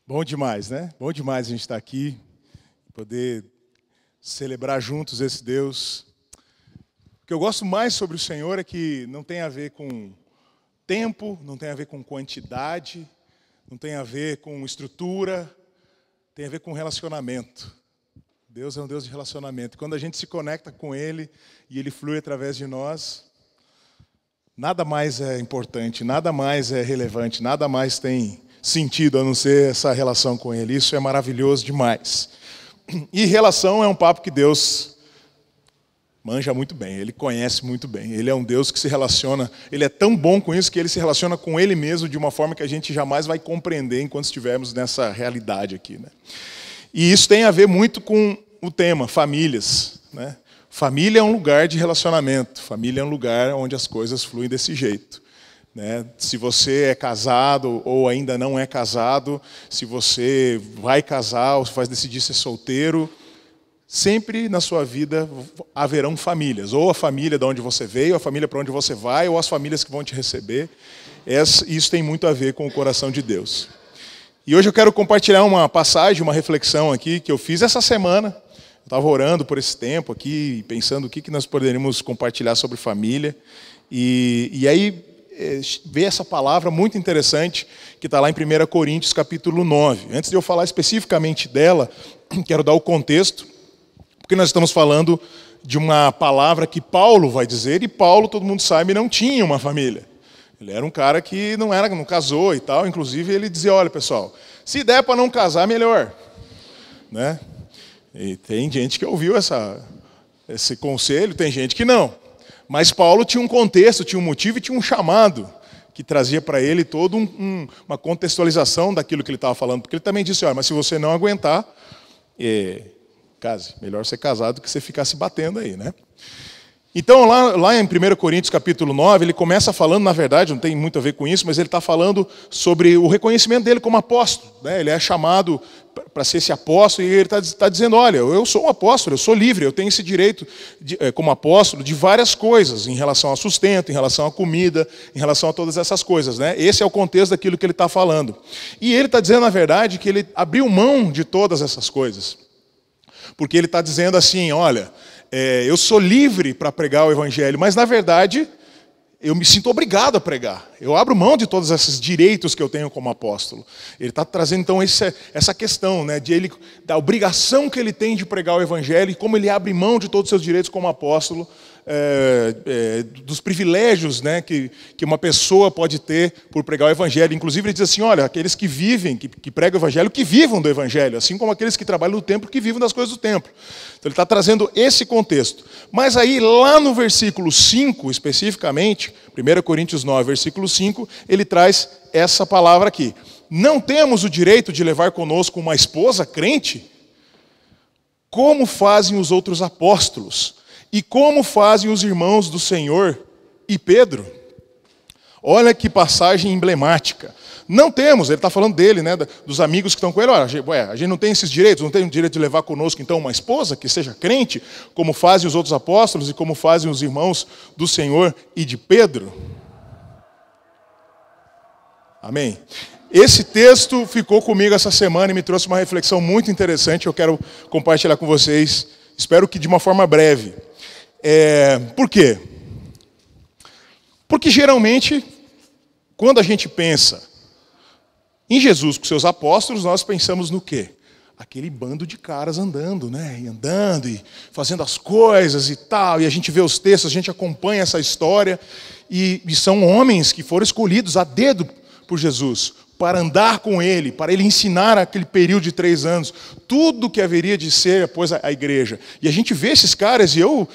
Bom demais, né? Bom demais a gente estar aqui, poder celebrar juntos esse Deus. O que eu gosto mais sobre o Senhor é que não tem a ver com tempo, não tem a ver com quantidade, não tem a ver com estrutura, tem a ver com relacionamento. Deus é um Deus de relacionamento. Quando a gente se conecta com Ele e Ele flui através de nós, nada mais é importante, nada mais é relevante, nada mais tem sentido a não ser essa relação com Ele. Isso é maravilhoso demais. E relação é um papo que Deus manja muito bem, Ele conhece muito bem. Ele é um Deus que se relaciona, Ele é tão bom com isso que Ele se relaciona com Ele mesmo de uma forma que a gente jamais vai compreender enquanto estivermos nessa realidade aqui, né? E isso tem a ver muito com o tema, famílias, né? Família é um lugar de relacionamento, família é um lugar onde as coisas fluem desse jeito, né? Se você é casado ou ainda não é casado, se você vai casar ou se vai decidir ser solteiro, sempre na sua vida haverão famílias, ou a família de onde você veio, a família para onde você vai, ou as famílias que vão te receber. Isso tem muito a ver com o coração de Deus. E hoje eu quero compartilhar uma passagem, uma reflexão aqui que eu fiz essa semana. Eu estava orando por esse tempo aqui, pensando o que nós poderíamos compartilhar sobre família. E aí ver essa palavra muito interessante que está lá em 1 Coríntios capítulo 9. Antes de eu falar especificamente dela, quero dar o contexto, porque nós estamos falando de uma palavra que Paulo vai dizer, e Paulo, todo mundo sabe, não tinha uma família. Ele era um cara que não casou e tal, inclusive ele dizia, olha pessoal, se der para não casar, melhor, né? E tem gente que ouviu esse conselho, tem gente que não. Mas Paulo tinha um contexto, tinha um motivo e tinha um chamado que trazia para ele toda uma contextualização daquilo que ele estava falando. Porque ele também disse, olha, mas se você não aguentar, case. Melhor ser casado do que você ficar se batendo aí, né? Então, lá em 1 Coríntios capítulo 9, ele começa falando, na verdade, não tem muito a ver com isso, mas ele está falando sobre o reconhecimento dele como apóstolo, né? Ele é chamado para ser esse apóstolo e ele está dizendo, olha, eu sou um apóstolo, eu sou livre, eu tenho esse direito como apóstolo de várias coisas, em relação ao sustento, em relação à comida, em relação a todas essas coisas, né? Esse é o contexto daquilo que ele está falando. E ele está dizendo, na verdade, que ele abriu mão de todas essas coisas. Porque ele está dizendo assim, olha, eu sou livre para pregar o Evangelho, mas na verdade eu me sinto obrigado a pregar. Eu abro mão de todos esses direitos que eu tenho como apóstolo. Ele está trazendo então essa questão, né, da obrigação que ele tem de pregar o Evangelho e como ele abre mão de todos os seus direitos como apóstolo, dos privilégios, né, que uma pessoa pode ter por pregar o Evangelho. Inclusive ele diz assim, olha, aqueles que vivem, que pregam o Evangelho, que vivam do Evangelho, assim como aqueles que trabalham no templo, que vivam das coisas do templo. Então ele está trazendo esse contexto. Mas aí lá no versículo 5, especificamente, 1 Coríntios 9, versículo 5, ele traz essa palavra aqui. Não temos o direito de levar conosco uma esposa crente? Como fazem os outros apóstolos? E como fazem os irmãos do Senhor e Pedro? Olha que passagem emblemática. Não temos, ele está falando dele, né, dos amigos que estão com ele. Olha, a gente não tem esses direitos, não tem o direito de levar conosco então uma esposa que seja crente, como fazem os outros apóstolos e como fazem os irmãos do Senhor e de Pedro? Amém? Esse texto ficou comigo essa semana e me trouxe uma reflexão muito interessante. Eu quero compartilhar com vocês, espero que de uma forma breve. Por quê? Porque geralmente, quando a gente pensa em Jesus com seus apóstolos, nós pensamos no quê? Aquele bando de caras andando, né? E andando e fazendo as coisas e tal. E a gente vê os textos, a gente acompanha essa história. E são homens que foram escolhidos a dedo por Jesus para andar com ele, para ele ensinar aquele período de 3 anos, tudo que haveria de ser após a igreja. E a gente vê esses caras e eu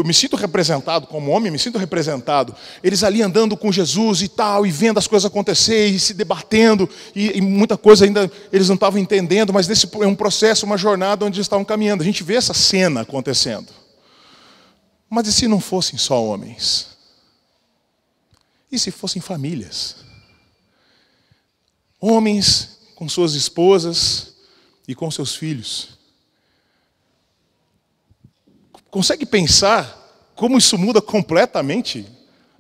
me sinto representado como homem, me sinto representado. Eles ali andando com Jesus e tal, e vendo as coisas acontecer, e se debatendo, e muita coisa ainda eles não estavam entendendo, mas nesse é um processo, uma jornada onde eles estavam caminhando. A gente vê essa cena acontecendo. Mas e se não fossem só homens? E se fossem famílias? Homens com suas esposas e com seus filhos. Consegue pensar como isso muda completamente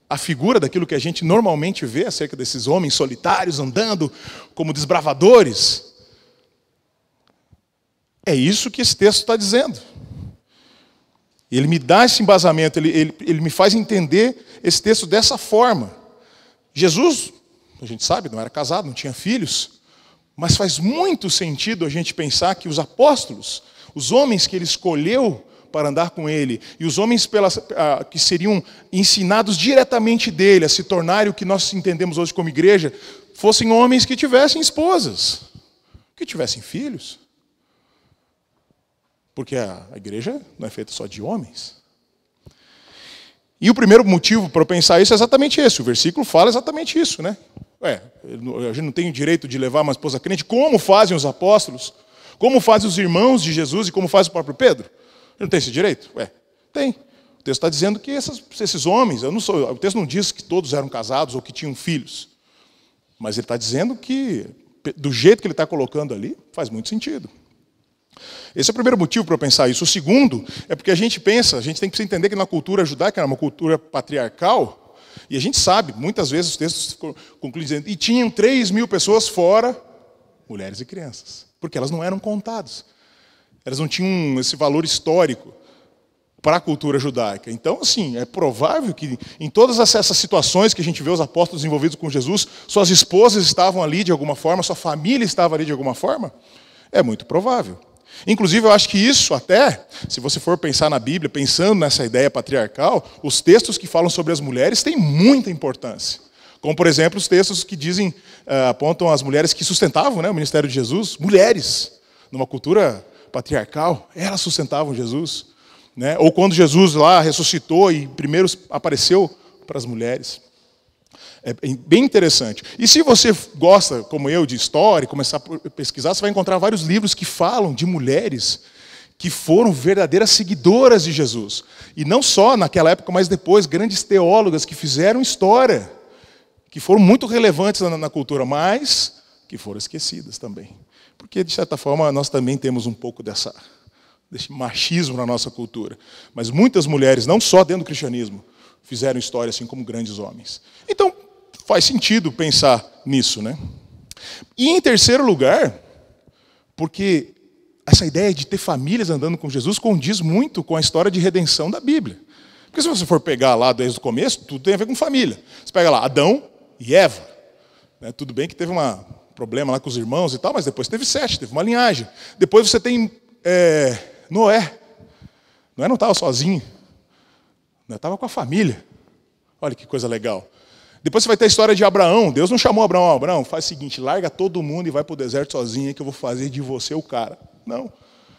a figura daquilo que a gente normalmente vê acerca desses homens solitários andando como desbravadores? É isso que esse texto está dizendo. Ele me dá esse embasamento, ele me faz entender esse texto dessa forma. Jesus, a gente sabe, não era casado, não tinha filhos, mas faz muito sentido a gente pensar que os apóstolos, os homens que ele escolheu para andar com ele, e os homens que seriam ensinados diretamente dele a se tornarem o que nós entendemos hoje como igreja, fossem homens que tivessem esposas, que tivessem filhos. Porque a igreja não é feita só de homens. E o primeiro motivo para eu pensar isso é exatamente esse. O versículo fala exatamente isso, né? A gente não tem o direito de levar uma esposa crente, como fazem os apóstolos, como fazem os irmãos de Jesus e como faz o próprio Pedro. Não tem esse direito? Tem. O texto está dizendo que esses homens, o texto não diz que todos eram casados ou que tinham filhos. Mas ele está dizendo que, do jeito que ele está colocando ali, faz muito sentido. Esse é o primeiro motivo para eu pensar isso. O segundo é porque a gente tem que entender que na cultura judaica, era uma cultura patriarcal, e a gente sabe, muitas vezes os textos concluem dizendo, e tinham 3.000 pessoas fora mulheres e crianças, porque elas não eram contadas. Elas não tinham esse valor histórico para a cultura judaica. Então, assim, é provável que em todas essas situações que a gente vê os apóstolos envolvidos com Jesus, suas esposas estavam ali de alguma forma, sua família estava ali de alguma forma. É muito provável. Inclusive, eu acho que isso até, se você for pensar na Bíblia, pensando nessa ideia patriarcal, os textos que falam sobre as mulheres têm muita importância. Como, por exemplo, os textos que apontam as mulheres que sustentavam, né, o ministério de Jesus, mulheres, numa cultura patriarcal, elas sustentavam Jesus. Né? Ou quando Jesus lá ressuscitou e primeiro apareceu para as mulheres. É bem interessante. E se você gosta, como eu, de história, e começar a pesquisar, você vai encontrar vários livros que falam de mulheres que foram verdadeiras seguidoras de Jesus. E não só naquela época, mas depois, grandes teólogas que fizeram história, que foram muito relevantes na cultura, mas que foram esquecidas também. Porque, de certa forma, nós também temos um pouco desse machismo na nossa cultura. Mas muitas mulheres, não só dentro do cristianismo, fizeram história assim como grandes homens. Então, faz sentido pensar nisso, né? E em terceiro lugar, porque essa ideia de ter famílias andando com Jesus condiz muito com a história de redenção da Bíblia. Porque se você for pegar lá desde o começo, tudo tem a ver com família. Você pega lá Adão e Eva. Né? Tudo bem que teve um problema lá com os irmãos e tal, mas depois teve Sete, teve uma linhagem. Depois você tem Noé. Noé não estava sozinho. Noé estava com a família. Olha que coisa legal. Depois você vai ter a história de Abraão. Deus não chamou Abraão. Abraão, faz o seguinte, larga todo mundo e vai para o deserto sozinho, que eu vou fazer de você o cara. Não.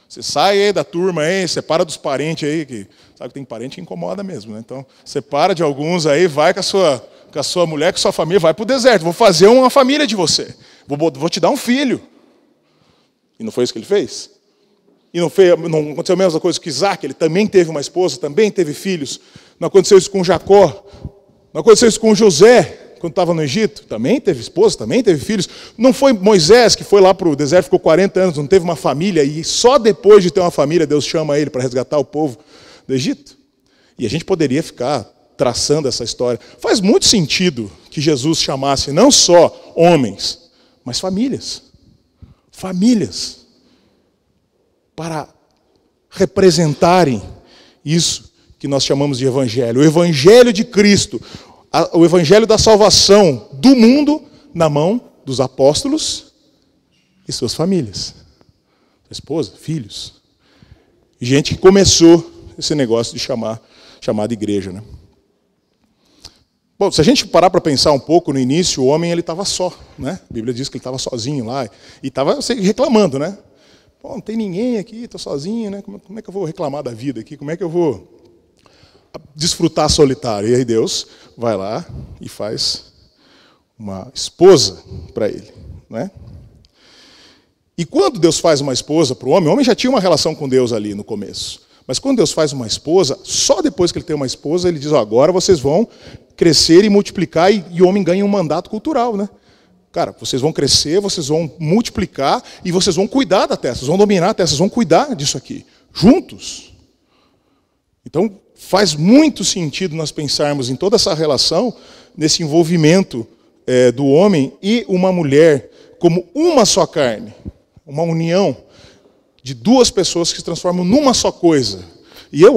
Você sai aí da turma, aí, separa dos parentes aí, que sabe que tem parente que incomoda mesmo, né? Então, separa de alguns aí, vai com a sua mulher, com a sua família, vai para o deserto. Vou fazer uma família de você. Vou te dar um filho. E não foi isso que ele fez? E não aconteceu a mesma coisa com Isaac? Ele também teve uma esposa, também teve filhos. Não aconteceu isso com Jacó. Não aconteceu isso com José, quando estava no Egito. Também teve esposa, também teve filhos. Não foi Moisés, que foi lá para o deserto, ficou 40 anos, não teve uma família, e só depois de ter uma família, Deus chama ele para resgatar o povo do Egito. E a gente poderia ficar traçando essa história. Faz muito sentido que Jesus chamasse não só homens, mas famílias. Famílias. Para representarem isso que nós chamamos de evangelho. O evangelho de Cristo, o evangelho da salvação do mundo na mão dos apóstolos e suas famílias. Esposa, filhos. Gente que começou esse negócio de chamada igreja. Né? Bom, se a gente parar para pensar um pouco, no início o homem estava só. Né? A Bíblia diz que ele estava sozinho lá e estava reclamando, né? Pô, não tem ninguém aqui, estou sozinho, né? Como é que eu vou reclamar da vida aqui? Como é que eu vou desfrutar solitário? E aí Deus vai lá e faz uma esposa para ele. Né? E quando Deus faz uma esposa para o homem já tinha uma relação com Deus ali no começo. Mas quando Deus faz uma esposa, só depois que ele tem uma esposa, ele diz, agora vocês vão crescer e multiplicar, e o homem ganha um mandato cultural, né? Cara, vocês vão crescer, vocês vão multiplicar e vocês vão cuidar da terra, vocês vão dominar a terra, vocês vão cuidar disso aqui, juntos. Então, faz muito sentido nós pensarmos em toda essa relação, nesse envolvimento do homem e uma mulher como uma só carne, uma união. de duas pessoas que se transformam numa só coisa. E eu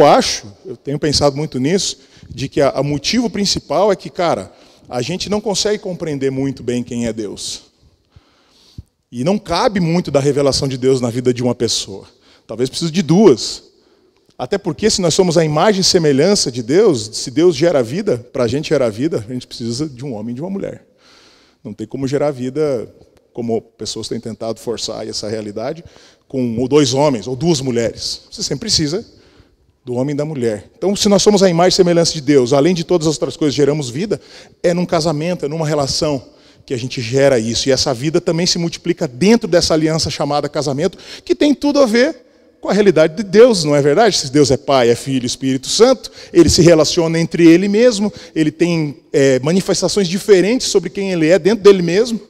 tenho pensado muito nisso, de que o motivo principal é que, cara, a gente não consegue compreender muito bem quem é Deus. E não cabe muito da revelação de Deus na vida de uma pessoa. Talvez precise de duas. Até porque, se nós somos a imagem e semelhança de Deus, se Deus gera vida, para a gente gerar vida, a gente precisa de um homem e de uma mulher. Não tem como gerar vida, como pessoas têm tentado forçar essa realidade, com dois homens ou duas mulheres. Você sempre precisa do homem e da mulher. Então, se nós somos a imagem e semelhança de Deus, além de todas as outras coisas, geramos vida, é num casamento, é numa relação que a gente gera isso. E essa vida também se multiplica dentro dessa aliança chamada casamento, que tem tudo a ver com a realidade de Deus, não é verdade? Se Deus é Pai, é Filho, Espírito Santo, ele se relaciona entre ele mesmo, ele tem manifestações diferentes sobre quem ele é dentro dele mesmo.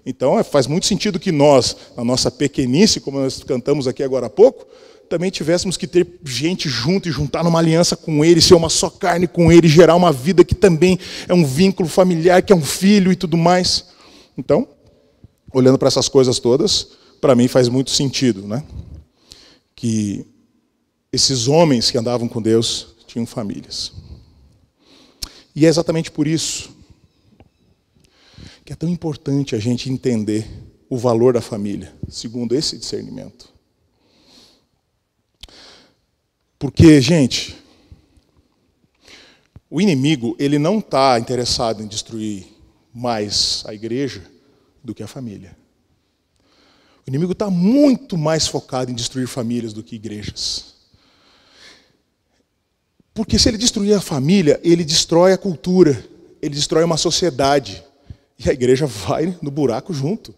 Então, faz muito sentido que nós, na nossa pequenice, como nós cantamos aqui agora há pouco, também tivéssemos que ter gente junto e juntar numa aliança com ele, ser uma só carne com ele, gerar uma vida que também é um vínculo familiar, que é um filho e tudo mais. Então, olhando para essas coisas todas, para mim faz muito sentido, né? Que esses homens que andavam com Deus tinham famílias. E é exatamente por isso que é tão importante a gente entender o valor da família, segundo esse discernimento. Porque, gente, o inimigo, ele não está interessado em destruir mais a igreja do que a família. O inimigo está muito mais focado em destruir famílias do que igrejas. Porque se ele destruir a família, ele destrói a cultura, ele destrói uma sociedade. E a igreja vai no buraco junto.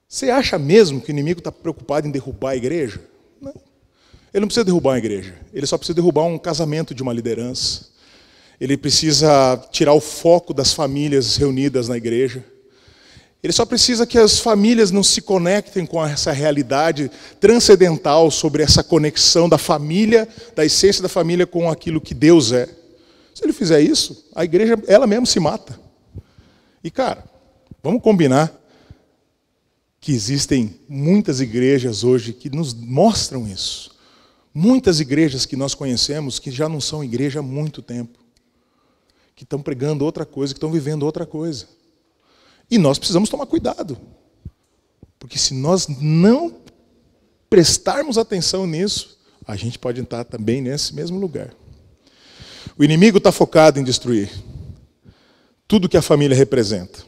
Você acha mesmo que o inimigo está preocupado em derrubar a igreja? Não. Ele não precisa derrubar uma igreja, ele só precisa derrubar um casamento de uma liderança. Ele precisa tirar o foco das famílias reunidas na igreja. Ele só precisa que as famílias não se conectem com essa realidade transcendental sobre essa conexão da família, da essência da família com aquilo que Deus é. Se ele fizer isso, a igreja, ela mesma se mata. E, cara, vamos combinar que existem muitas igrejas hoje que nos mostram isso. Muitas igrejas que nós conhecemos que já não são igreja há muito tempo. Que estão pregando outra coisa, que estão vivendo outra coisa. E nós precisamos tomar cuidado. Porque se nós não prestarmos atenção nisso, a gente pode estar também nesse mesmo lugar. O inimigo está focado em destruir tudo que a família representa.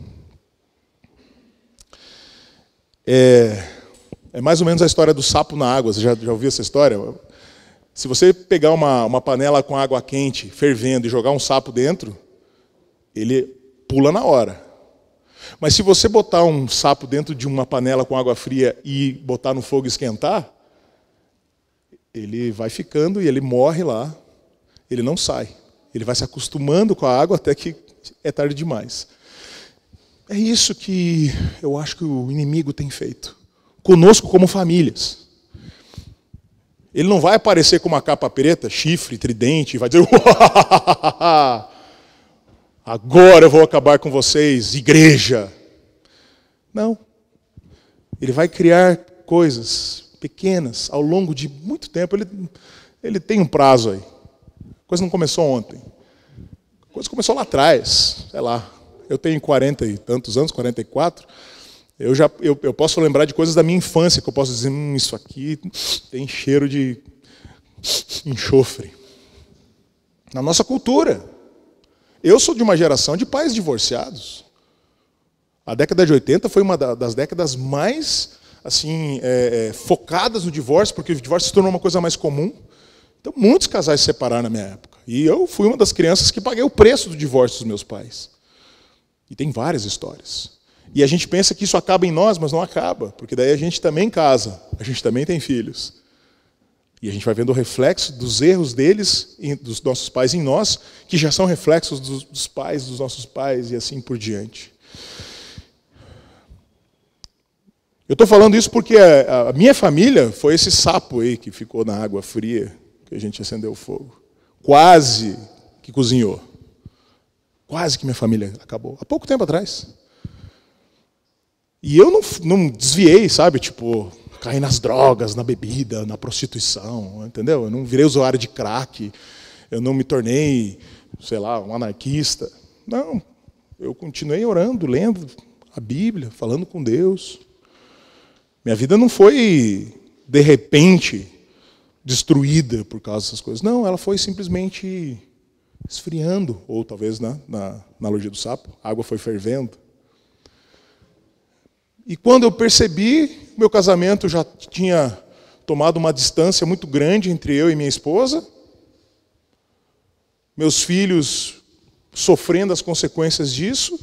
É mais ou menos a história do sapo na água. Você já ouviu essa história? Se você pegar uma panela com água quente, fervendo, e jogar um sapo dentro, ele pula na hora. Mas se você botar um sapo dentro de uma panela com água fria e botar no fogo e esquentar, ele vai ficando e ele morre lá, ele não sai. Ele vai se acostumando com a água até que é tarde demais. É isso que eu acho que o inimigo tem feito. Conosco como famílias. Ele não vai aparecer com uma capa preta, chifre, tridente, e vai dizer: agora eu vou acabar com vocês, igreja. Não. Ele vai criar coisas pequenas ao longo de muito tempo. Ele tem um prazo aí. A coisa não começou ontem. A coisa começou lá atrás, sei lá. Eu tenho 40 e tantos anos, 44. Eu posso lembrar de coisas da minha infância, que eu posso dizer, isso aqui tem cheiro de enxofre. Na nossa cultura. Eu sou de uma geração de pais divorciados. A década de 80 foi uma das décadas mais assim, focadas no divórcio, porque o divórcio se tornou uma coisa mais comum. Então, muitos casais se separaram na minha época. E eu fui uma das crianças que paguei o preço do divórcio dos meus pais. E tem várias histórias. E a gente pensa que isso acaba em nós, mas não acaba. Porque daí a gente também casa, a gente também tem filhos. E a gente vai vendo o reflexo dos erros deles, dos nossos pais em nós, que já são reflexos dos pais, dos nossos pais e assim por diante. Eu estou falando isso porque a minha família foi esse sapo aí que ficou na água fria, que a gente acendeu o fogo. Quase que cozinhou. Quase que minha família acabou. Há pouco tempo atrás. E eu não desviei, sabe? Tipo, caí nas drogas, na bebida, na prostituição, entendeu? Eu não virei usuário de crack, eu não me tornei, sei lá, um anarquista. Não, eu continuei orando, lendo a Bíblia, falando com Deus. Minha vida não foi, de repente, destruída por causa dessas coisas. Não, ela foi simplesmente esfriando, ou talvez na analogia do sapo, a água foi fervendo. E quando eu percebi, meu casamento já tinha tomado uma distância muito grande entre eu e minha esposa, meus filhos sofrendo as consequências disso,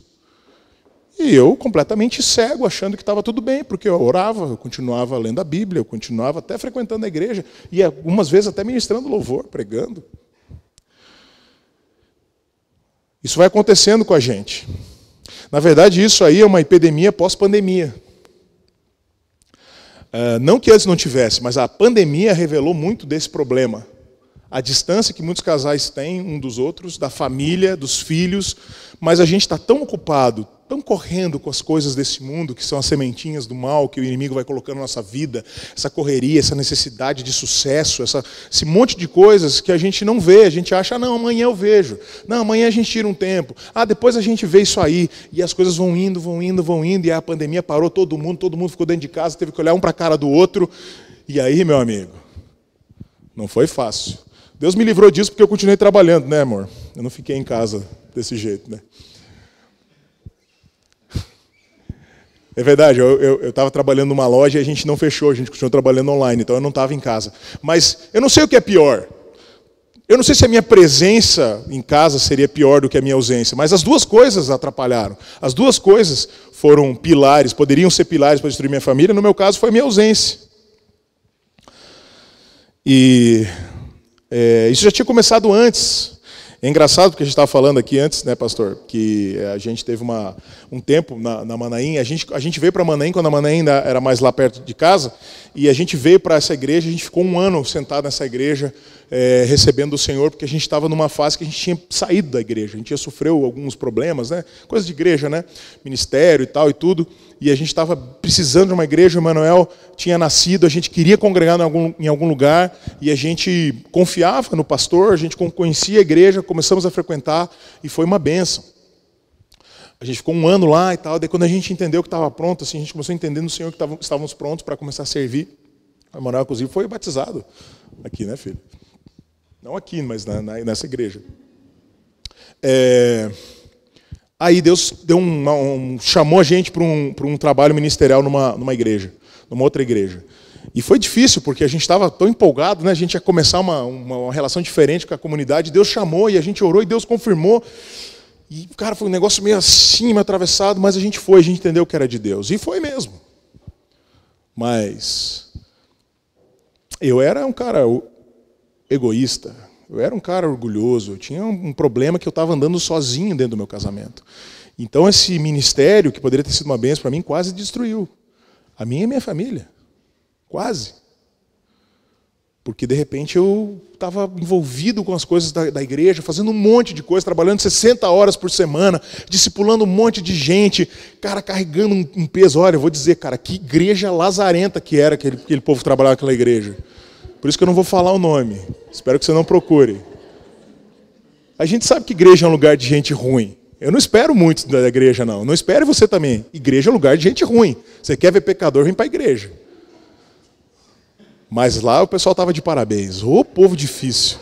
e eu completamente cego, achando que estava tudo bem, porque eu orava, eu continuava lendo a Bíblia, eu continuava até frequentando a igreja, e algumas vezes até ministrando louvor, pregando. Isso vai acontecendo com a gente. Na verdade, isso aí é uma epidemia pós-pandemia. Não que antes não tivesse, mas a pandemia revelou muito desse problema. A distância que muitos casais têm um dos outros, da família, dos filhos, mas a gente está tão ocupado, tão correndo com as coisas desse mundo, que são as sementinhas do mal que o inimigo vai colocando na nossa vida, essa correria, essa necessidade de sucesso, esse monte de coisas que a gente não vê, a gente acha, não, amanhã eu vejo, não, amanhã a gente tira um tempo, depois a gente vê isso aí, e as coisas vão indo, e a pandemia parou todo mundo ficou dentro de casa, teve que olhar um para a cara do outro, e aí, meu amigo, não foi fácil. Deus me livrou disso porque eu continuei trabalhando, né, amor? Eu não fiquei em casa desse jeito, né? É verdade, eu estava trabalhando numa loja e a gente não fechou, a gente continuou trabalhando online, então eu não estava em casa. Mas eu não sei o que é pior. Eu não sei se a minha presença em casa seria pior do que a minha ausência, mas as duas coisas atrapalharam. As duas coisas foram pilares, poderiam ser pilares para destruir minha família, no meu caso foi a minha ausência. E isso já tinha começado antes. É engraçado porque a gente estava falando aqui antes, né, pastor, que a gente teve um tempo na Manaim, a gente veio para Manaim quando a Manaim ainda era mais lá perto de casa, e a gente veio para essa igreja, a gente ficou um ano sentado nessa igreja, recebendo o Senhor, porque a gente estava numa fase que a gente tinha saído da igreja, a gente já sofreu alguns problemas, né, coisa de igreja, né, ministério e tal e tudo, e a gente estava precisando de uma igreja, o Emanuel tinha nascido, a gente queria congregar em algum lugar, e a gente confiava no pastor, a gente conhecia a igreja, começamos a frequentar, e foi uma bênção. A gente ficou um ano lá e tal, daí quando a gente entendeu que estava pronto, assim, a gente começou a entender no Senhor que estávamos prontos para começar a servir. O Emanuel, inclusive, foi batizado aqui, né, filho? Não aqui, mas nessa igreja. Aí Deus chamou a gente para um trabalho ministerial numa igreja, numa outra igreja. E foi difícil, porque a gente estava tão empolgado, né? A gente ia começar uma relação diferente com a comunidade. Deus chamou e a gente orou e Deus confirmou. E, cara, foi um negócio meio assim, meio atravessado, mas a gente entendeu que era de Deus. E foi mesmo. Mas eu era um cara egoísta, eu era um cara orgulhoso, eu tinha um problema que eu estava andando sozinho dentro do meu casamento. Então esse ministério, que poderia ter sido uma bênção para mim, quase destruiu a minha e a minha família. Quase. Porque de repente eu estava envolvido com as coisas da igreja, fazendo um monte de coisa, trabalhando 60 horas por semana, discipulando um monte de gente, cara, carregando um peso. Olha, eu vou dizer, cara, que igreja lazarenta que era aquele povo que trabalhava naquela igreja. Por isso que eu não vou falar o nome. Espero que você não procure. A gente sabe que igreja é um lugar de gente ruim. Eu não espero muito da igreja, não. Não espere você também. Igreja é um lugar de gente ruim. Você quer ver pecador, vem para a igreja. Mas lá o pessoal estava de parabéns. Ô, povo difícil.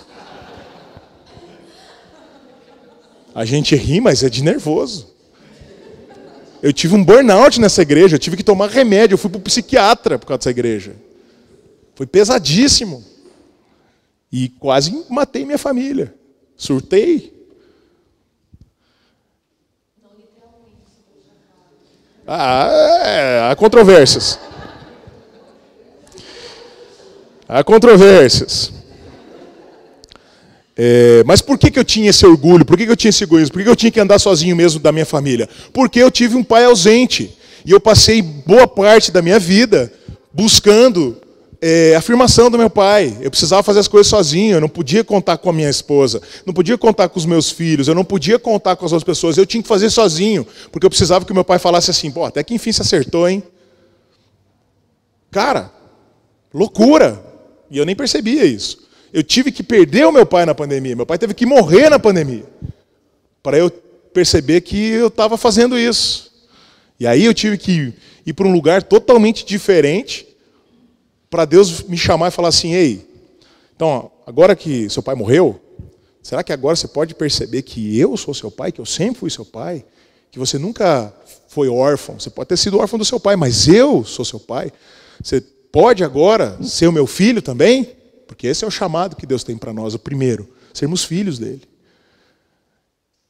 A gente ri, mas é de nervoso. Eu tive um burnout nessa igreja, eu tive que tomar remédio, eu fui para o psiquiatra por causa dessa igreja. Foi pesadíssimo. E quase matei minha família. Surtei. Há controvérsias. Há controvérsias. Mas por que eu tinha esse orgulho? Por que eu tinha esse egoísmo? Por que eu tinha que andar sozinho mesmo da minha família? Porque eu tive um pai ausente. E eu passei boa parte da minha vida buscando a afirmação do meu pai. Eu precisava fazer as coisas sozinho. Eu não podia contar com a minha esposa. Não podia contar com os meus filhos. Eu não podia contar com as outras pessoas. Eu tinha que fazer sozinho. Porque eu precisava que o meu pai falasse assim, pô, até que enfim se acertou, hein? Cara, Loucura. E eu nem percebia isso. Eu tive que perder o meu pai na pandemia. Meu pai teve que morrer na pandemia. Para eu perceber que eu estava fazendo isso. E aí eu tive que ir para um lugar totalmente diferente para Deus me chamar e falar assim, ei, então, agora que seu pai morreu, será que agora você pode perceber que eu sou seu pai, que eu sempre fui seu pai, que você nunca foi órfão, você pode ter sido órfão do seu pai, mas eu sou seu pai. Você pode agora ser o meu filho também? Porque esse é o chamado que Deus tem para nós, o primeiro, sermos filhos dele.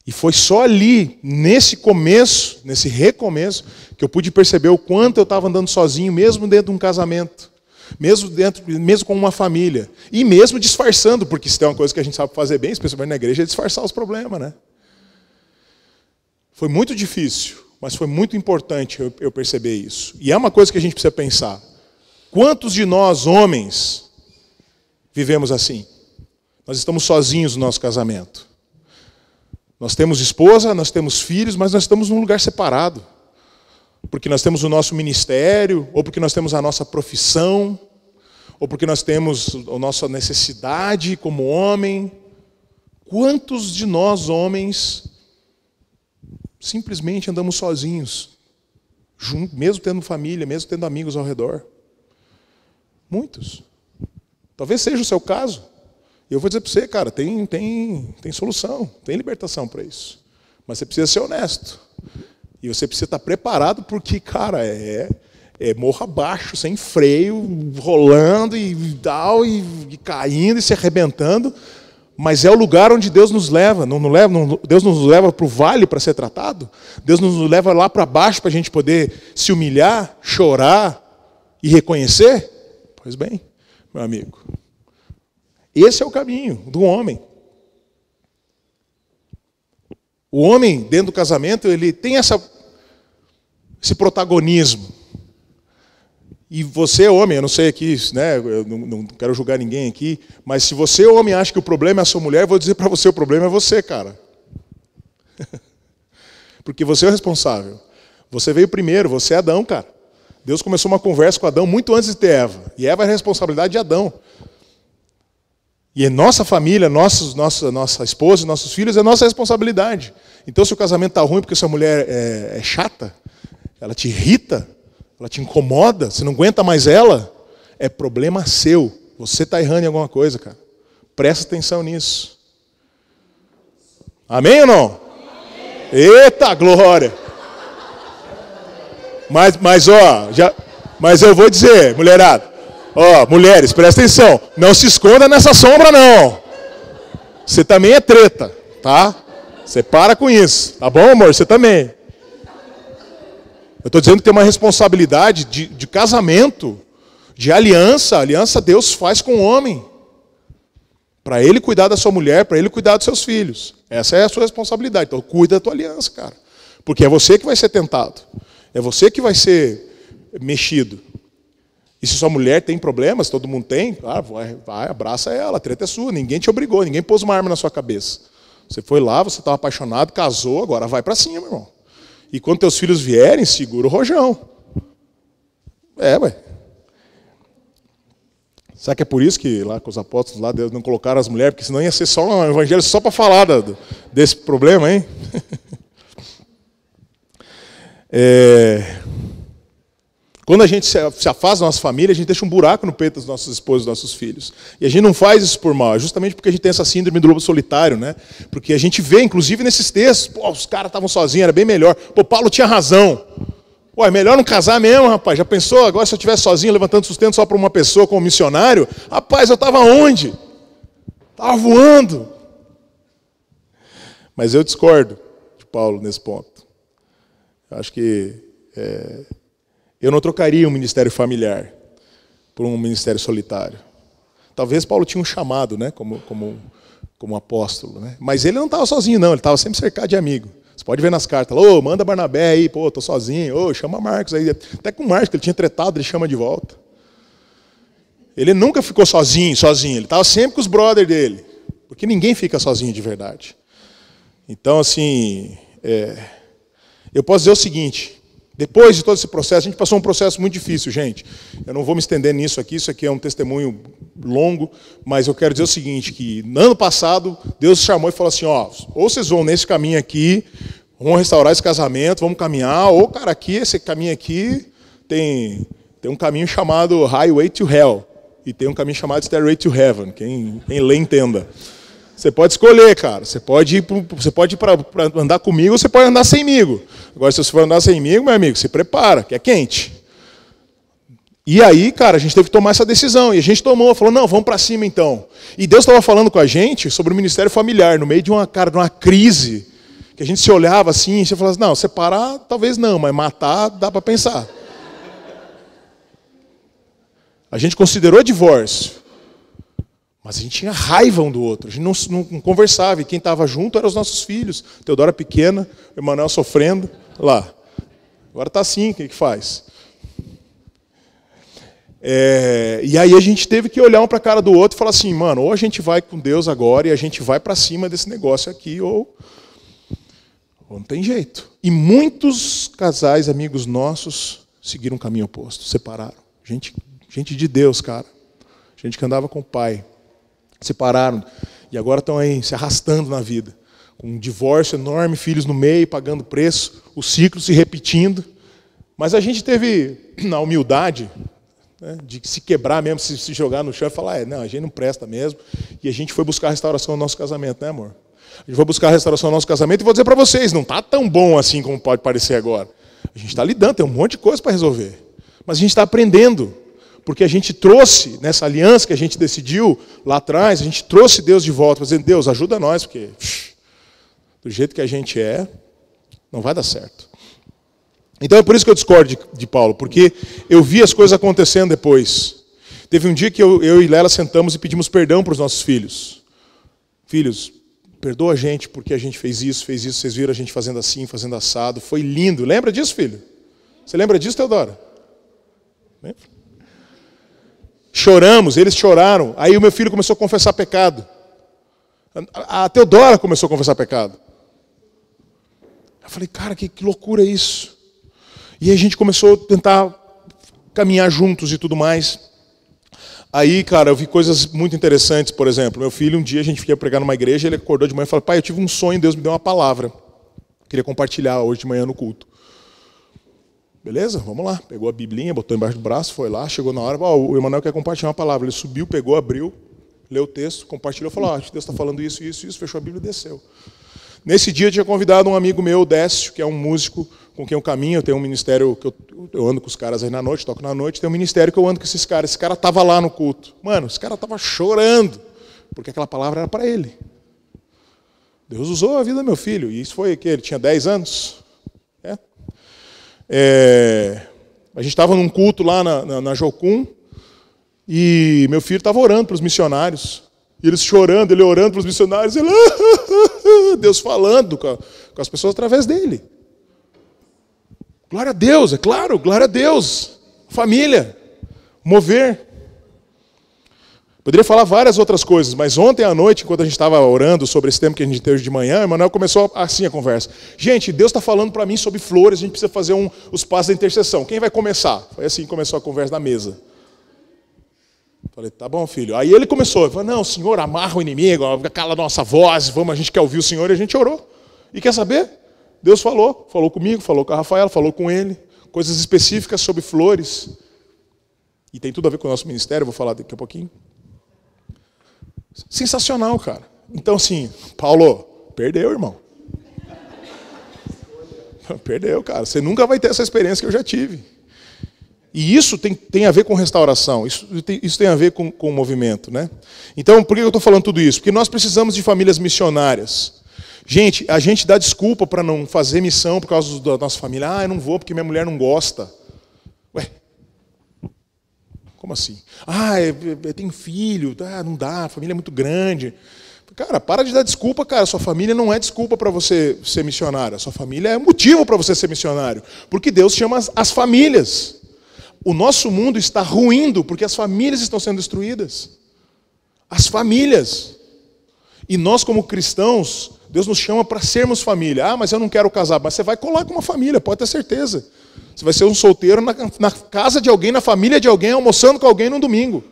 E foi só ali, nesse começo, nesse recomeço, que eu pude perceber o quanto eu estava andando sozinho, mesmo dentro de um casamento, mesmo com uma família, e mesmo disfarçando, porque se tem uma coisa que a gente sabe fazer bem, especialmente na igreja, é disfarçar os problemas, né? Foi muito difícil, mas foi muito importante eu perceber isso. E é uma coisa que a gente precisa pensar. Quantos de nós, homens, vivemos assim? Nós estamos sozinhos no nosso casamento. Nós temos esposa, nós temos filhos, mas nós estamos num lugar separado. Porque nós temos o nosso ministério, ou porque nós temos a nossa profissão, ou porque nós temos a nossa necessidade como homem. Quantos de nós, homens, simplesmente andamos sozinhos, mesmo tendo família, mesmo tendo amigos ao redor? Muitos. Talvez seja o seu caso. E eu vou dizer para você, cara, tem solução, tem libertação para isso. Mas você precisa ser honesto. E você precisa estar preparado porque, cara, é morro abaixo, sem freio, rolando e tal, e caindo e se arrebentando. Mas é o lugar onde Deus nos leva. Deus nos leva para o vale para ser tratado. Deus nos leva lá para baixo para a gente poder se humilhar, chorar e reconhecer. Pois bem, meu amigo, esse é o caminho do homem. O homem, dentro do casamento, ele tem esse protagonismo. E você, homem, eu não sei aqui, né, eu não quero julgar ninguém aqui, mas se você, homem, acha que o problema é a sua mulher, eu vou dizer para você, o problema é você, cara. Porque você é o responsável. Você veio primeiro, você é Adão, cara. Deus começou uma conversa com Adão muito antes de ter Eva. E Eva é a responsabilidade de Adão. E é nossa família, nossa esposa, nossos filhos, é nossa responsabilidade. Então, se o casamento está ruim porque sua mulher é chata, ela te irrita, ela te incomoda, você não aguenta mais ela, é problema seu. Você está errando em alguma coisa, cara. Presta atenção nisso. Amém ou não? Amém. Eita, glória! Mas eu vou dizer, mulherada, mulheres, presta atenção, não se esconda nessa sombra, não. Você também é treta, tá? Você para com isso, tá bom, amor? Você também. Eu estou dizendo que tem uma responsabilidade de casamento, de aliança. Aliança Deus faz com o homem. Para ele cuidar da sua mulher, para ele cuidar dos seus filhos. Essa é a sua responsabilidade. Então cuida da tua aliança, cara. Porque é você que vai ser tentado. É você que vai ser mexido. E se sua mulher tem problemas, todo mundo tem, vai, abraça ela, a treta é sua. Ninguém te obrigou, ninguém pôs uma arma na sua cabeça. Você foi lá, você estava apaixonado, casou, agora vai para cima, irmão. E quando teus filhos vierem, segura o rojão. Será que é por isso que lá com os apóstolos lá Deus não colocaram as mulheres? Porque senão ia ser só um evangelho só para falar desse problema, hein? Quando a gente se afasta da nossa família, a gente deixa um buraco no peito dos nossos esposos, dos nossos filhos. E a gente não faz isso por mal, é justamente porque a gente tem essa síndrome do lobo solitário, né? Porque a gente vê, inclusive nesses textos, os caras estavam sozinhos, era bem melhor. Paulo tinha razão. É melhor não casar mesmo, rapaz. Já pensou? Agora se eu estivesse sozinho, levantando sustento só para uma pessoa como missionário, rapaz, eu estava onde? Estava voando. Mas eu discordo de Paulo nesse ponto. Eu acho que eu não trocaria um ministério familiar por um ministério solitário. Talvez Paulo tinha um chamado, né, como apóstolo, né? Mas ele não estava sozinho, não. Ele estava sempre cercado de amigos. Você pode ver nas cartas, manda Barnabé aí, estou sozinho, chama Marcos aí. Até com o Marcos, que ele tinha tretado, ele chama de volta. Ele nunca ficou sozinho. Ele estava sempre com os brothers dele. Porque ninguém fica sozinho de verdade. Então, assim, eu posso dizer o seguinte, Depois de todo esse processo, a gente passou um processo muito difícil, gente. Eu não vou me estender nisso aqui, isso aqui é um testemunho longo, mas eu quero dizer o seguinte, que no ano passado, Deus chamou e falou assim, ó, ou vocês vão nesse caminho aqui, vamos restaurar esse casamento, vamos caminhar, ou, cara, aqui, esse caminho aqui, tem um caminho chamado Highway to Hell, e tem um caminho chamado Stairway to Heaven, quem lê entenda. Você pode escolher, cara. Você pode ir para andar comigo, ou você pode andar semigo. Agora, se você for andar semigo, meu amigo, se prepara, que é quente. E aí, cara, a gente teve que tomar essa decisão. E a gente tomou, falou, não, vamos para cima então. E Deus estava falando com a gente sobre o ministério familiar, no meio de uma crise, que a gente se olhava assim, e você falava assim, não, separar, talvez não, mas matar, dá para pensar. A gente considerou divórcio. Mas a gente tinha raiva um do outro, a gente não conversava, e quem estava junto eram os nossos filhos. Teodora pequena, o Emanuel sofrendo, lá. Agora está assim, o que faz? E aí a gente teve que olhar um para a cara do outro e falar assim, mano, ou a gente vai com Deus agora e a gente vai para cima desse negócio aqui, ou não tem jeito. E muitos casais, amigos nossos, seguiram um caminho oposto, separaram. Gente de Deus, cara. Gente que andava com o pai. Separaram e agora estão aí se arrastando na vida, com um divórcio enorme, filhos no meio, pagando preço, o ciclo se repetindo. Mas a gente teve a humildade, né, de se quebrar mesmo, se jogar no chão e falar, não, a gente não presta mesmo. E a gente foi buscar a restauração do nosso casamento, né, amor? A gente foi buscar a restauração do nosso casamento e vou dizer para vocês, não está tão bom assim como pode parecer agora. A gente está lidando, tem um monte de coisa para resolver. Mas a gente está aprendendo. Porque a gente trouxe, nessa aliança que a gente decidiu lá atrás, a gente trouxe Deus de volta, dizendo, Deus, ajuda nós, porque do jeito que a gente não vai dar certo. Então é por isso que eu discordo de Paulo, porque eu vi as coisas acontecendo depois. Teve um dia que eu e Lela sentamos e pedimos perdão para os nossos filhos. Filhos, perdoa a gente porque a gente fez isso, vocês viram a gente fazendo assim, fazendo assado. Foi lindo. Lembra disso, filho? Você lembra disso, Teodora? Lembra? Choramos, eles choraram. Aí o meu filho começou a confessar pecado. A Teodora começou a confessar pecado. Eu falei, cara, que loucura isso. E aí a gente começou a tentar caminhar juntos e tudo mais. Aí, cara, eu vi coisas muito interessantes, por exemplo. Meu filho, um dia a gente ia pregar numa igreja, ele acordou de manhã e falou, pai, eu tive um sonho, Deus me deu uma palavra. Queria compartilhar hoje de manhã no culto. Beleza? Vamos lá. Pegou a biblinha, botou embaixo do braço, foi lá, chegou na hora, o Emanuel quer compartilhar uma palavra. Ele subiu, pegou, abriu, leu o texto, compartilhou, falou, acho que Deus está falando isso, fechou a Bíblia e desceu. Nesse dia eu tinha convidado um amigo meu, o Décio, que é um músico com quem eu caminho, eu tenho um ministério que eu ando com os caras aí na noite, toco na noite, tem um ministério que eu ando com esses caras. Esse cara estava lá no culto. Mano, esse cara estava chorando, porque aquela palavra era para ele. Deus usou a vida do meu filho, e isso foi que ele tinha 10 anos. A gente estava num culto lá na Jocum, e meu filho estava orando para os missionários. E eles chorando, ele orando para os missionários, ele, Deus falando com as pessoas através dele. Glória a Deus, é claro, glória a Deus. Família, mover. Poderia falar várias outras coisas, mas ontem à noite, enquanto a gente estava orando sobre esse tema que a gente teve de manhã, o Emanuel começou assim a conversa. Gente, Deus está falando para mim sobre flores, a gente precisa fazer os passos da intercessão. Quem vai começar? Foi assim que começou a conversa na mesa. Falei, tá bom, filho. Aí ele começou, ele falou, não, Senhor, amarra o inimigo, cala a nossa voz, vamos, a gente quer ouvir o Senhor, e a gente orou. E quer saber? Deus falou comigo, falou com a Rafaela, falou com ele, coisas específicas sobre flores. E tem tudo a ver com o nosso ministério, eu vou falar daqui a pouquinho. Sensacional, cara. Então, assim, Paulo, perdeu, irmão. Perdeu, cara. Você nunca vai ter essa experiência que eu já tive. E isso tem a ver com restauração, isso tem a ver com o movimento, né? Então, por que eu estou falando tudo isso? Porque nós precisamos de famílias missionárias. Gente, a gente dá desculpa para não fazer missão por causa da nossa família. Ah, eu não vou porque minha mulher não gosta. Ué, como assim? Ah, eu tenho filho, não dá, a família é muito grande. Cara, para de dar desculpa, cara. Sua família não é desculpa para você ser missionário. A sua família é motivo para você ser missionário. Porque Deus chama as famílias. O nosso mundo está ruindo porque as famílias estão sendo destruídas. As famílias. E nós, como cristãos, Deus nos chama para sermos família. Ah, mas eu não quero casar. Mas você vai colar com uma família, pode ter certeza. Você vai ser um solteiro na casa de alguém, na família de alguém, almoçando com alguém num domingo.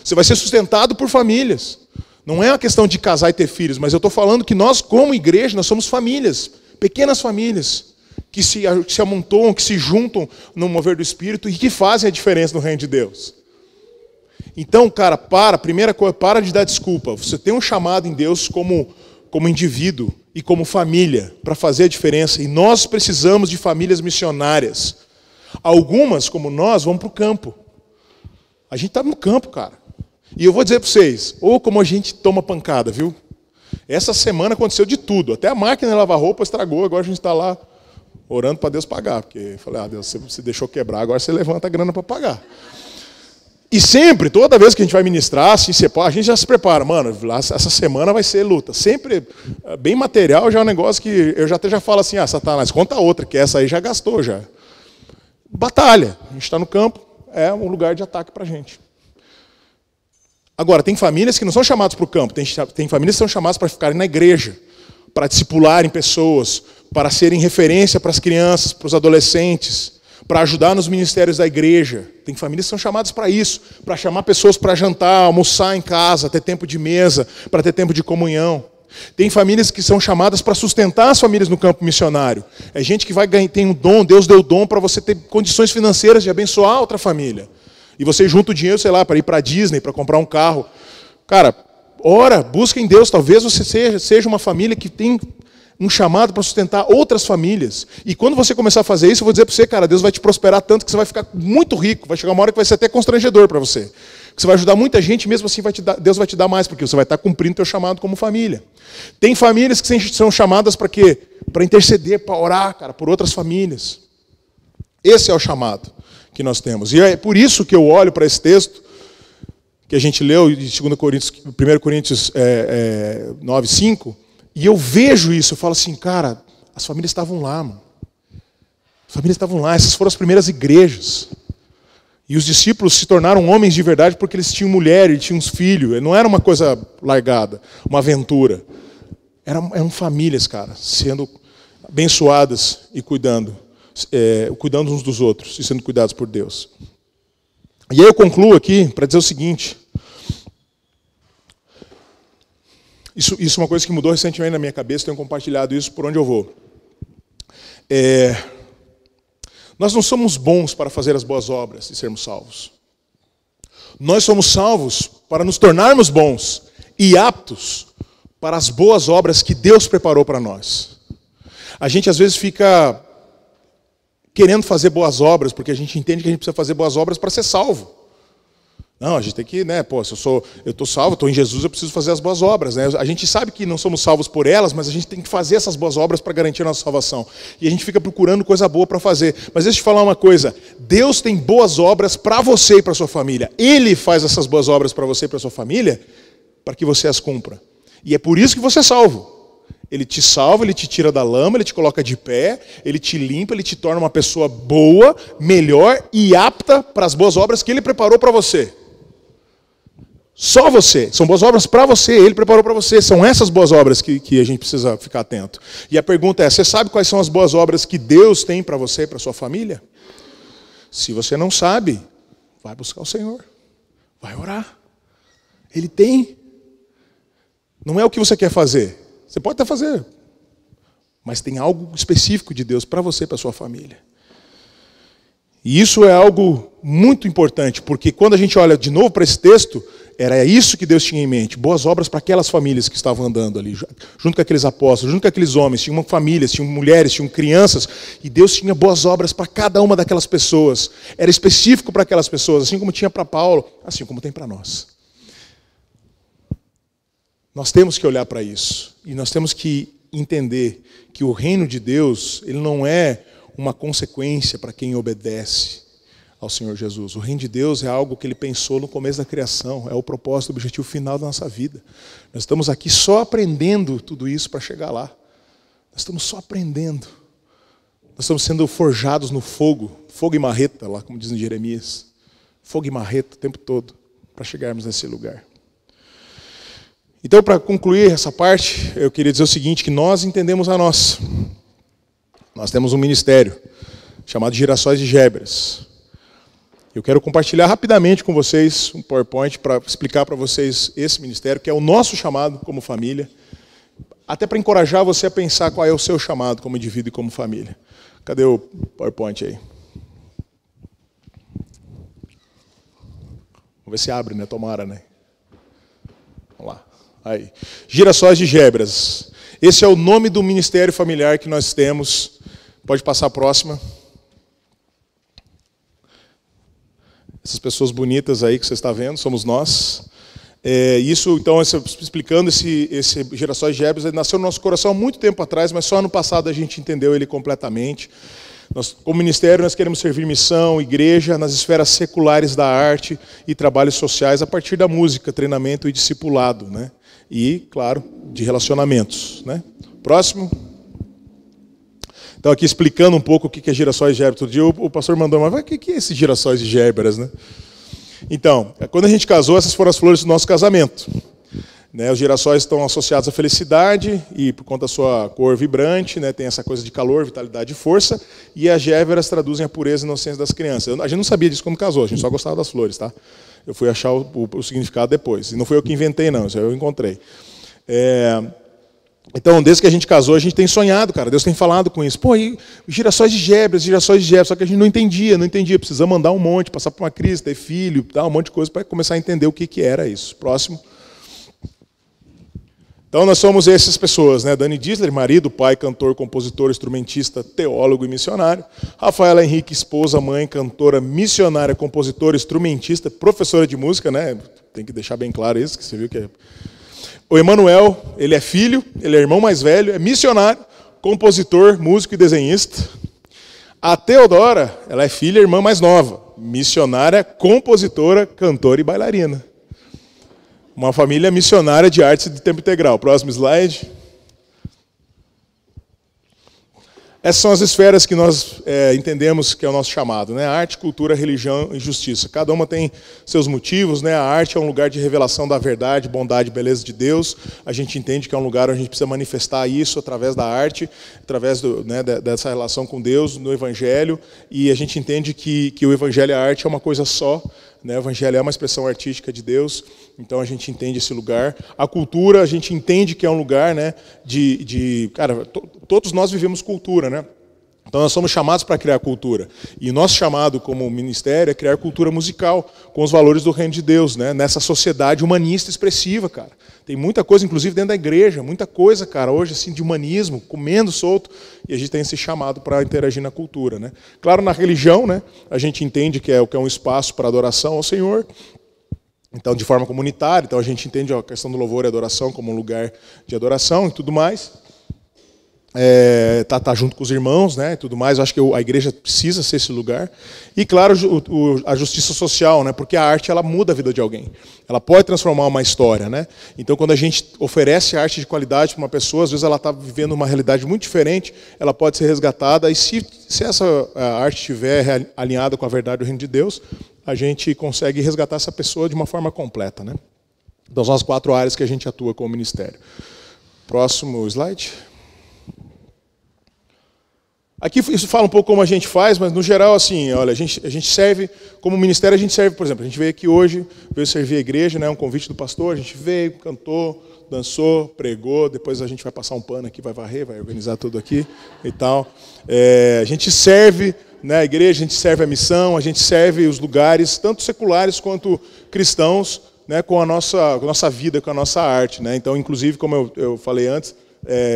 Você vai ser sustentado por famílias. Não é uma questão de casar e ter filhos, mas eu estou falando que nós, como igreja, nós somos famílias, pequenas famílias, que se amontoam, que se juntam no mover do Espírito e que fazem a diferença no reino de Deus. Então, cara, primeira coisa, para de dar desculpa. Você tem um chamado em Deus como indivíduo e como família para fazer a diferença. E nós precisamos de famílias missionárias. Algumas, como nós, vão para o campo. A gente está no campo, cara. E eu vou dizer para vocês, ou como a gente toma pancada, viu? Essa semana aconteceu de tudo. Até a máquina de lavar roupa estragou, agora a gente está lá orando para Deus pagar. Porque eu falei, Deus, você deixou quebrar, agora você levanta a grana para pagar. E sempre, toda vez que a gente vai ministrar, assim, a gente já se prepara. Mano, essa semana vai ser luta. Sempre, bem material, já é um negócio que eu já falo assim, Satanás, conta outra, que essa aí já gastou já. Batalha. A gente está no campo, é um lugar de ataque para a gente. Agora, tem famílias que não são chamadas para o campo, tem famílias que são chamadas para ficarem na igreja, para discipularem pessoas, para serem referência para as crianças, para os adolescentes, para ajudar nos ministérios da igreja. Tem famílias que são chamadas para isso, para chamar pessoas para jantar, almoçar em casa, ter tempo de mesa, para ter tempo de comunhão. Tem famílias que são chamadas para sustentar as famílias no campo missionário. É gente que tem um dom, Deus deu o dom para você ter condições financeiras de abençoar outra família. E você junta o dinheiro, sei lá, para ir para a Disney, para comprar um carro. Cara, ora, busca em Deus. Talvez você seja uma família que tem um chamado para sustentar outras famílias. E quando você começar a fazer isso, eu vou dizer para você, cara, Deus vai te prosperar tanto que você vai ficar muito rico. Vai chegar uma hora que vai ser até constrangedor para você. Você vai ajudar muita gente, mesmo assim Deus vai te dar mais, porque você vai estar cumprindo o teu chamado como família. Tem famílias que são chamadas para quê? Para interceder, para orar, cara, por outras famílias. Esse é o chamado que nós temos. E é por isso que eu olho para esse texto que a gente leu de 1 Coríntios 9, 5, e eu vejo isso, eu falo assim, cara, as famílias estavam lá, mano. As famílias estavam lá, essas foram as primeiras igrejas. E os discípulos se tornaram homens de verdade porque eles tinham mulher e tinham uns filhos. Não era uma coisa largada, uma aventura. Eram famílias, cara, sendo abençoadas e cuidando uns dos outros e sendo cuidados por Deus. E aí eu concluo aqui para dizer o seguinte. Isso é uma coisa que mudou recentemente na minha cabeça, tenho compartilhado isso por onde eu vou. Nós não somos bons para fazer as boas obras e sermos salvos. Nós somos salvos para nos tornarmos bons e aptos para as boas obras que Deus preparou para nós. A gente às vezes fica querendo fazer boas obras, porque a gente entende que a gente precisa fazer boas obras para ser salvo. Não, a gente tem que, se eu estou salvo, estou em Jesus, eu preciso fazer as boas obras. Né? A gente sabe que não somos salvos por elas, mas a gente tem que fazer essas boas obras para garantir a nossa salvação. E a gente fica procurando coisa boa para fazer. Mas deixa eu te falar uma coisa, Deus tem boas obras para você e para sua família. Ele faz essas boas obras para você e para sua família, para que você as cumpra. E é por isso que você é salvo. Ele te salva, ele te tira da lama, ele te coloca de pé, ele te limpa, ele te torna uma pessoa boa, melhor e apta para as boas obras que ele preparou para você. Só você. São boas obras para você, ele preparou para você. São essas boas obras que a gente precisa ficar atento. E a pergunta é, você sabe quais são as boas obras que Deus tem para você e para sua família? Se você não sabe, vai buscar o Senhor. Vai orar. Ele tem. Não é o que você quer fazer. Você pode até fazer. Mas tem algo específico de Deus para você e para sua família. E isso é algo muito importante, porque quando a gente olha de novo para esse texto, era isso que Deus tinha em mente, boas obras para aquelas famílias que estavam andando ali, junto com aqueles apóstolos, junto com aqueles homens, tinham famílias, tinham mulheres, tinham crianças, e Deus tinha boas obras para cada uma daquelas pessoas. Era específico para aquelas pessoas, assim como tinha para Paulo, assim como tem para nós. Nós temos que olhar para isso, e nós temos que entender que o reino de Deus, ele não é uma consequência para quem obedece ao Senhor Jesus. O reino de Deus é algo que Ele pensou no começo da criação, é o propósito, o objetivo final da nossa vida. Nós estamos aqui só aprendendo tudo isso para chegar lá. Nós estamos só aprendendo. Nós estamos sendo forjados no fogo e marreta, lá como diz em Jeremias. Fogo e marreta o tempo todo, para chegarmos nesse lugar. Então, para concluir essa parte, eu queria dizer o seguinte, que nós entendemos a nossa. Nós temos um ministério chamado Girassóis de Gebras. Eu quero compartilhar rapidamente com vocês um PowerPoint para explicar para vocês esse ministério, que é o nosso chamado como família, até para encorajar você a pensar qual é o seu chamado como indivíduo e como família. Cadê o PowerPoint aí? Vamos ver se abre, né? Tomara, né? Vamos lá. Aí. Girassóis de Gebras. Esse é o nome do ministério familiar que nós temos. Pode passar a próxima. Essas pessoas bonitas aí que você está vendo, somos nós. Isso, então, explicando esse Girassóis de Gebras, ele nasceu no nosso coração há muito tempo atrás, mas só ano passado a gente entendeu ele completamente. Nós, como ministério, nós queremos servir missão, igreja, nas esferas seculares da arte e trabalhos sociais, a partir da música, treinamento e discipulado, né? E, claro, de relacionamentos, né? Próximo. Então, aqui explicando um pouco o que é Girassóis de Gebras. Outro dia o pastor mandou, mas o que é esse Girassóis de Gebras, né? Então, quando a gente casou, essas foram as flores do nosso casamento. Né, os girassóis estão associados à felicidade e, por conta da sua cor vibrante, né, tem essa coisa de calor, vitalidade e força. E as géveras traduzem a pureza e inocência das crianças. A gente não sabia disso quando casou, a gente só gostava das flores, tá? Eu fui achar o significado depois. E não foi eu que inventei, não, isso aí eu encontrei. Então, desde que a gente casou, a gente tem sonhado, cara. Deus tem falado com isso. Pô, e girassóis de Gebras, só que a gente não entendia. Precisamos mandar um monte, passar por uma crise, ter filho, um monte de coisa para começar a entender o que era isso. Próximo. Então, nós somos essas pessoas, né? Dani Disler, marido, pai, cantor, compositor, instrumentista, teólogo e missionário. Rafaela Henrique, esposa, mãe, cantora, missionária, compositora, instrumentista, professora de música, né? Tem que deixar bem claro isso, que você viu que é. O Emanuel, ele é filho, ele é irmão mais velho, é missionário, compositor, músico e desenhista. A Teodora, ela é filha e irmã mais nova, missionária, compositora, cantora e bailarina. Uma família missionária de artes de tempo integral. Próximo slide. Essas são as esferas que nós entendemos que é o nosso chamado, né? Arte, cultura, religião e justiça. Cada uma tem seus motivos, né? A arte é um lugar de revelação da verdade, bondade e beleza de Deus. A gente entende que é um lugar onde a gente precisa manifestar isso através da arte, através dessa relação com Deus, no Evangelho. E a gente entende que o Evangelho e a arte é uma coisa só. Né? O Evangelho é uma expressão artística de Deus, então a gente entende esse lugar. A cultura, a gente entende que é um lugar, né, cara, todos nós vivemos cultura, né? Então nós somos chamados para criar cultura. E o nosso chamado como ministério é criar cultura musical, com os valores do reino de Deus, né? Nessa sociedade humanista expressiva, cara. Tem muita coisa, inclusive dentro da igreja, muita coisa, cara, hoje assim, de humanismo, comendo solto, e a gente tem esse chamado para interagir na cultura, né? Claro, na religião, né, a gente entende que é um espaço para adoração ao Senhor, então de forma comunitária, então a gente entende a questão do louvor e adoração como um lugar de adoração e tudo mais. Tá junto com os irmãos, né, e tudo mais. Eu acho que a igreja precisa ser esse lugar. E claro, a justiça social, né, porque a arte ela muda a vida de alguém. Ela pode transformar uma história, né? Então, quando a gente oferece arte de qualidade para uma pessoa, às vezes ela está vivendo uma realidade muito diferente, ela pode ser resgatada. E se essa arte estiver alinhada com a verdade do reino de Deus, a gente consegue resgatar essa pessoa de uma forma completa, né? Então, são as 4 áreas que a gente atua como ministério. Próximo slide. Aqui isso fala um pouco como a gente faz, mas no geral, assim, olha, a gente serve, como ministério a gente serve, por exemplo, a gente veio aqui hoje, veio servir a igreja, né, um convite do pastor, a gente veio, cantou, dançou, pregou, depois a gente vai passar um pano aqui, vai varrer, vai organizar tudo aqui e tal. A gente serve, né, a igreja, a gente serve a missão, a gente serve os lugares, tanto seculares quanto cristãos, né, com a nossa vida, com a nossa arte, né. Então, inclusive, como eu falei antes,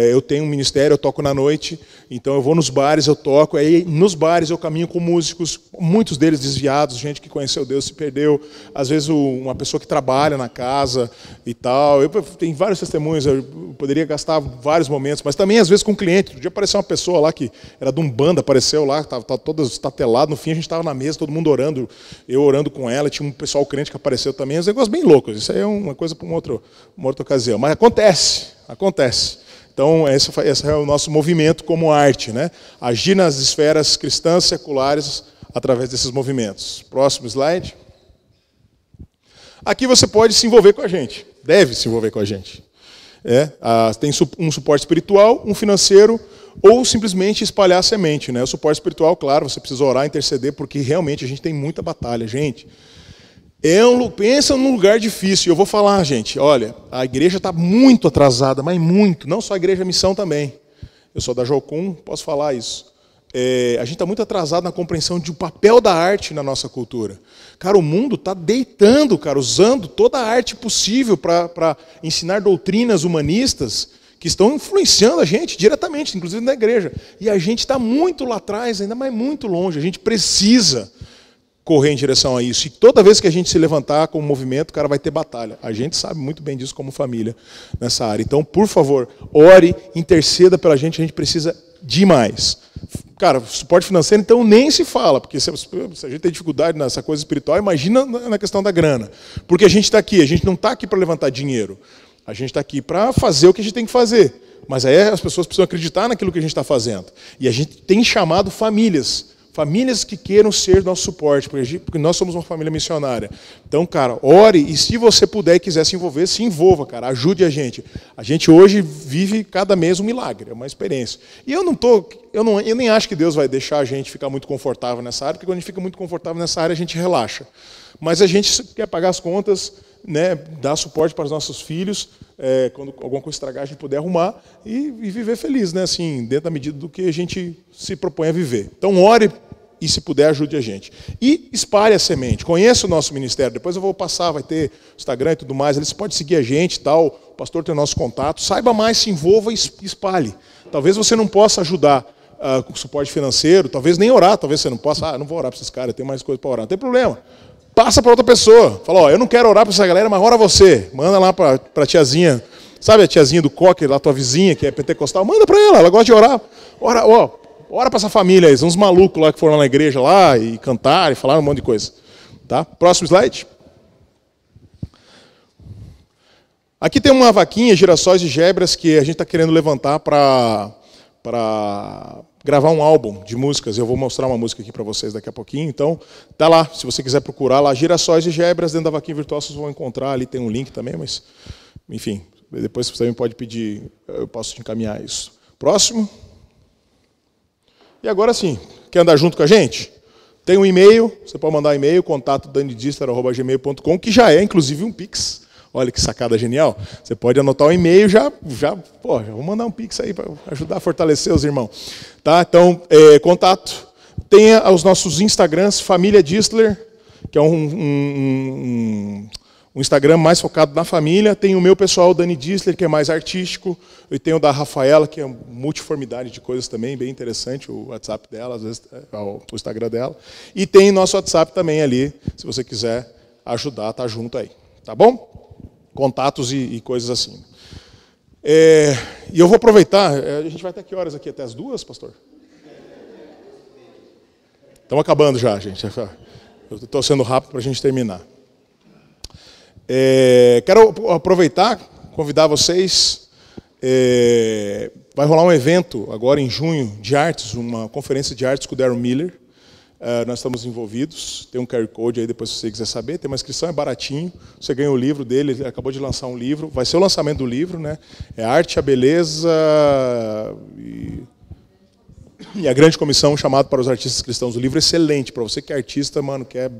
eu tenho um ministério, eu toco na noite, então eu vou nos bares, eu toco, aí nos bares eu caminho com músicos, muitos deles desviados, gente que conheceu Deus se perdeu, às vezes uma pessoa que trabalha na casa e tal. Eu tenho vários testemunhos, eu poderia gastar vários momentos, mas também às vezes com cliente. Um dia apareceu uma pessoa lá que era de Umbanda, apareceu lá, estava todo estatelado, no fim a gente estava na mesa, todo mundo orando, eu orando com ela, tinha um pessoal crente que apareceu também, uns negócios bem loucos, isso aí é uma coisa para uma outra ocasião, mas acontece. Então, esse é o nosso movimento como arte, né? Agir nas esferas cristãs seculares através desses movimentos. Próximo slide. Aqui você pode se envolver com a gente. deve se envolver com a gente. Tem um suporte espiritual, um financeiro, ou simplesmente espalhar a semente, né? O suporte espiritual, claro, você precisa orar, interceder, porque realmente a gente tem muita batalha, gente. Pensa num lugar difícil. Eu vou falar, gente, olha, a igreja está muito atrasada, mas muito. Não só a igreja missão também. Eu sou da Jocum, posso falar isso. A gente está muito atrasado na compreensão do papel da arte na nossa cultura. Cara, o mundo está deitando, cara, usando toda a arte possível para ensinar doutrinas humanistas que estão influenciando a gente diretamente, inclusive na igreja. E a gente está muito lá atrás, ainda mais muito longe. A gente precisa correr em direção a isso. E toda vez que a gente se levantar como movimento, o cara vai ter batalha. A gente sabe muito bem disso como família nessa área. Então, por favor, ore, interceda pela gente, a gente precisa demais. Cara, suporte financeiro, então, nem se fala, porque se a gente tem dificuldade nessa coisa espiritual, imagina na questão da grana. Porque a gente está aqui, a gente não está aqui para levantar dinheiro. A gente está aqui para fazer o que a gente tem que fazer. Mas aí as pessoas precisam acreditar naquilo que a gente está fazendo. E a gente tem chamado famílias que queiram ser nosso suporte, porque nós somos uma família missionária. Então, cara, ore, e se você puder e quiser se envolver, se envolva, cara, ajude a gente. A gente hoje vive cada mês um milagre, é uma experiência. E eu nem acho que Deus vai deixar a gente ficar muito confortável nessa área, porque quando a gente fica muito confortável nessa área, a gente relaxa. Mas a gente quer pagar as contas, né, dar suporte para os nossos filhos, quando alguma coisa estragar, a gente puder arrumar e viver feliz, né, assim, dentro da medida do que a gente se propõe a viver. Então, ore e, se puder, ajude a gente. E espalhe a semente. Conheça o nosso ministério. Depois eu vou passar, vai ter Instagram e tudo mais. Ali você pode seguir a gente e tal. O pastor tem o nosso contato. Saiba mais, se envolva e espalhe. Talvez você não possa ajudar com suporte financeiro, talvez nem orar, talvez você não possa. Não vou orar para esses caras, eu tenho mais coisa para orar. Não tem problema. Passa para outra pessoa. Fala, eu não quero orar para essa galera, mas ora você. Manda lá para a tiazinha. Sabe a tiazinha do coque, lá tua vizinha, que é pentecostal? Manda para ela gosta de orar. Ora para essa família aí. Uns malucos lá que foram na igreja lá e cantaram e falaram um monte de coisa. Tá? Próximo slide. Aqui tem uma vaquinha, Girassóis e Gebras, que a gente está querendo levantar para gravar um álbum de músicas. Eu vou mostrar uma música aqui para vocês daqui a pouquinho. Então, tá lá, se você quiser procurar lá, Girassóis e Gebras, dentro da vaquinha virtual, vocês vão encontrar. Ali tem um link também, mas, enfim, depois você também pode pedir, eu posso te encaminhar isso. Próximo. E agora sim, quer andar junto com a gente? Tem um e-mail, você pode mandar e-mail, contato.danidisler@gmail.com, que já é, inclusive, um Pix. Olha que sacada genial. Você pode anotar um e-mail já vou mandar um Pix aí para ajudar a fortalecer os irmãos. Tá? Então, contato. Tenha os nossos Instagrams, Família Disler, que é um Instagram mais focado na família. Tem o meu pessoal, Dani Disler, que é mais artístico. E tem o da Rafaela, que é multiformidade de coisas também, bem interessante, o WhatsApp dela, às vezes o Instagram dela. E tem nosso WhatsApp também ali, se você quiser ajudar, tá junto aí. Tá bom? Contatos e coisas assim. E eu vou aproveitar, a gente vai até que horas aqui? Até as 2, pastor? Estamos acabando já, gente. Eu estou sendo rápido para a gente terminar. Quero aproveitar, convidar vocês. Vai rolar um evento agora em junho de artes, uma conferência de artes com o Darren Miller. Nós estamos envolvidos, tem um QR Code aí depois se você quiser saber, tem uma inscrição, é baratinho, você ganha o livro dele, ele acabou de lançar um livro, vai ser o lançamento do livro, né? É Arte, a Beleza e a Grande Comissão, chamado para os artistas cristãos. O livro é excelente, para você que é artista, mano, quer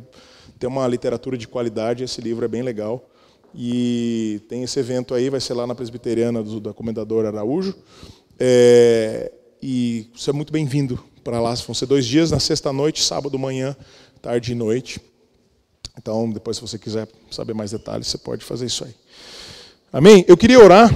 ter uma literatura de qualidade, esse livro é bem legal. E tem esse evento aí, vai ser lá na Presbiteriana da Comendador Araújo, e você é muito bem-vindo para lá. Vão ser 2 dias, na sexta-noite, sábado manhã, tarde e noite. Então, depois, se você quiser saber mais detalhes, você pode fazer isso aí. Amém? Eu queria orar.